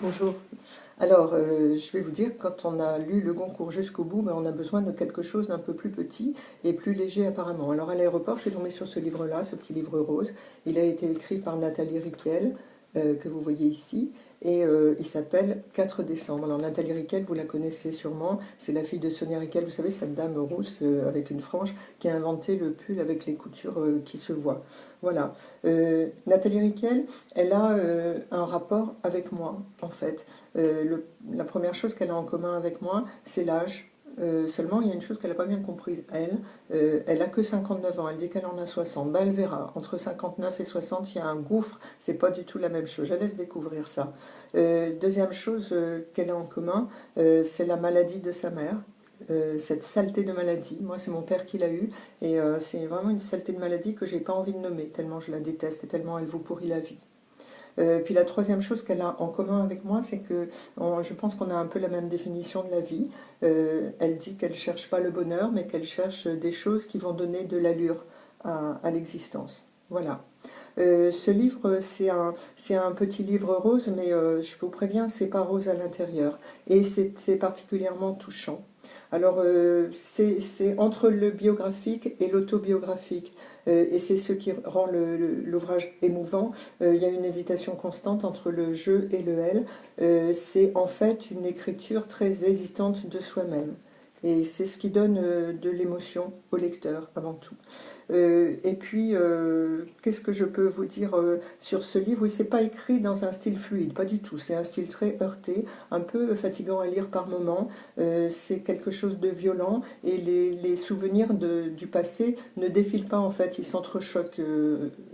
Bonjour. Alors, je vais vous dire, quand on a lu le Goncourt jusqu'au bout, ben, on a besoin de quelque chose d'un peu plus petit et plus léger apparemment. Alors à l'aéroport, je suis tombée sur ce livre-là, ce petit livre rose. Il a été écrit par Nathalie Riquel, que vous voyez ici, et il s'appelle 4 décembre. Alors Nathalie Riquel, vous la connaissez sûrement, c'est la fille de Sonia Riquel, vous savez, cette dame rousse avec une frange qui a inventé le pull avec les coutures qui se voient. Voilà. Nathalie Riquel, elle a un rapport avec moi, en fait. La première chose qu'elle a en commun avec moi, c'est l'âge. Seulement, il y a une chose qu'elle n'a pas bien comprise. Elle a que 59 ans. Elle dit qu'elle en a 60. Ben, elle verra. Entre 59 et 60, il y a un gouffre. C'est pas du tout la même chose. Je la laisse découvrir ça. Deuxième chose qu'elle a en commun, c'est la maladie de sa mère. Cette saleté de maladie. Moi, c'est mon père qui l'a eu. Et c'est vraiment une saleté de maladie que j'ai pas envie de nommer, tellement je la déteste et tellement elle vous pourrit la vie. Puis la troisième chose qu'elle a en commun avec moi, c'est que je pense qu'on a un peu la même définition de la vie. Elle dit qu'elle ne cherche pas le bonheur, mais qu'elle cherche des choses qui vont donner de l'allure à l'existence. Voilà. Ce livre, c'est un petit livre rose, mais je vous préviens, c'est pas rose à l'intérieur. Et c'est particulièrement touchant. Alors, c'est entre le biographique et l'autobiographique, et c'est ce qui rend l'ouvrage émouvant. Il y a une hésitation constante entre le je et le elle. C'est en fait une écriture très hésitante de soi-même. Et c'est ce qui donne de l'émotion au lecteur, avant tout. Et puis, qu'est-ce que je peux vous dire sur ce livre? Oui, c'est pas écrit dans un style fluide, pas du tout. C'est un style très heurté, un peu fatigant à lire par moments. C'est quelque chose de violent et les souvenirs du passé ne défilent pas en fait, ils s'entrechoquent.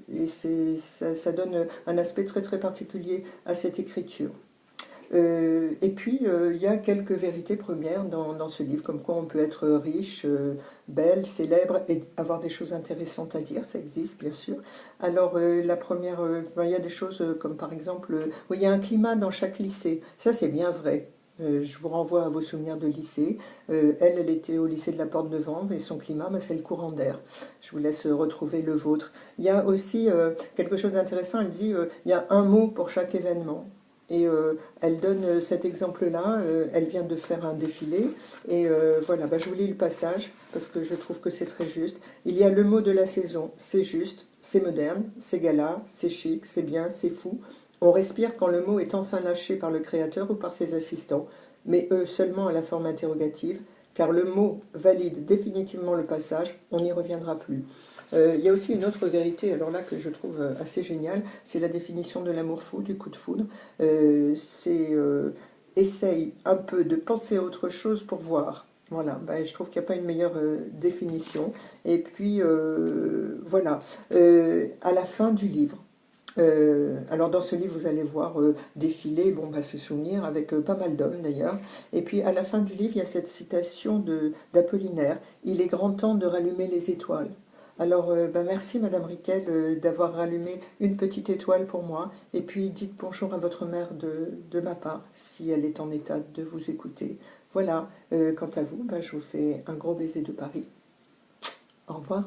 Et ça donne un aspect très très particulier à cette écriture. Et puis, il y a quelques vérités premières dans ce livre, comme quoi on peut être riche, belle, célèbre et avoir des choses intéressantes à dire, ça existe bien sûr. Alors, la première, ben, il y a des choses comme par exemple, oui, il y a un climat dans chaque lycée, ça c'est bien vrai. Je vous renvoie à vos souvenirs de lycée. Elle était au lycée de la Porte de Vanves et son climat, ben, c'est le courant d'air. Je vous laisse retrouver le vôtre. Il y a aussi quelque chose d'intéressant, elle dit il y a un mot pour chaque événement. Et elle donne cet exemple-là, elle vient de faire un défilé, et voilà, bah, je vous lis le passage, parce que je trouve que c'est très juste. Il y a le mot de la saison, c'est juste, c'est moderne, c'est gala, c'est chic, c'est bien, c'est fou. On respire quand le mot est enfin lâché par le créateur ou par ses assistants, mais eux seulement à la forme interrogative, car le mot valide définitivement le passage, on n'y reviendra plus. Il y a aussi une autre vérité, alors là que je trouve assez géniale, c'est la définition de l'amour fou, du coup de foudre. C'est essaye un peu de penser à autre chose pour voir. Voilà, ben, je trouve qu'il n'y a pas une meilleure définition. Et puis voilà, à la fin du livre. Alors dans ce livre, vous allez voir défiler, bon, bah, se souvenir avec pas mal d'hommes d'ailleurs. Et puis à la fin du livre, il y a cette citation d'Apollinaire. Il est grand temps de rallumer les étoiles. Alors bah, merci Madame Riquel d'avoir rallumé une petite étoile pour moi. Et puis dites bonjour à votre mère de ma part, si elle est en état de vous écouter. Voilà, quant à vous, bah, je vous fais un gros baiser de Paris. Au revoir.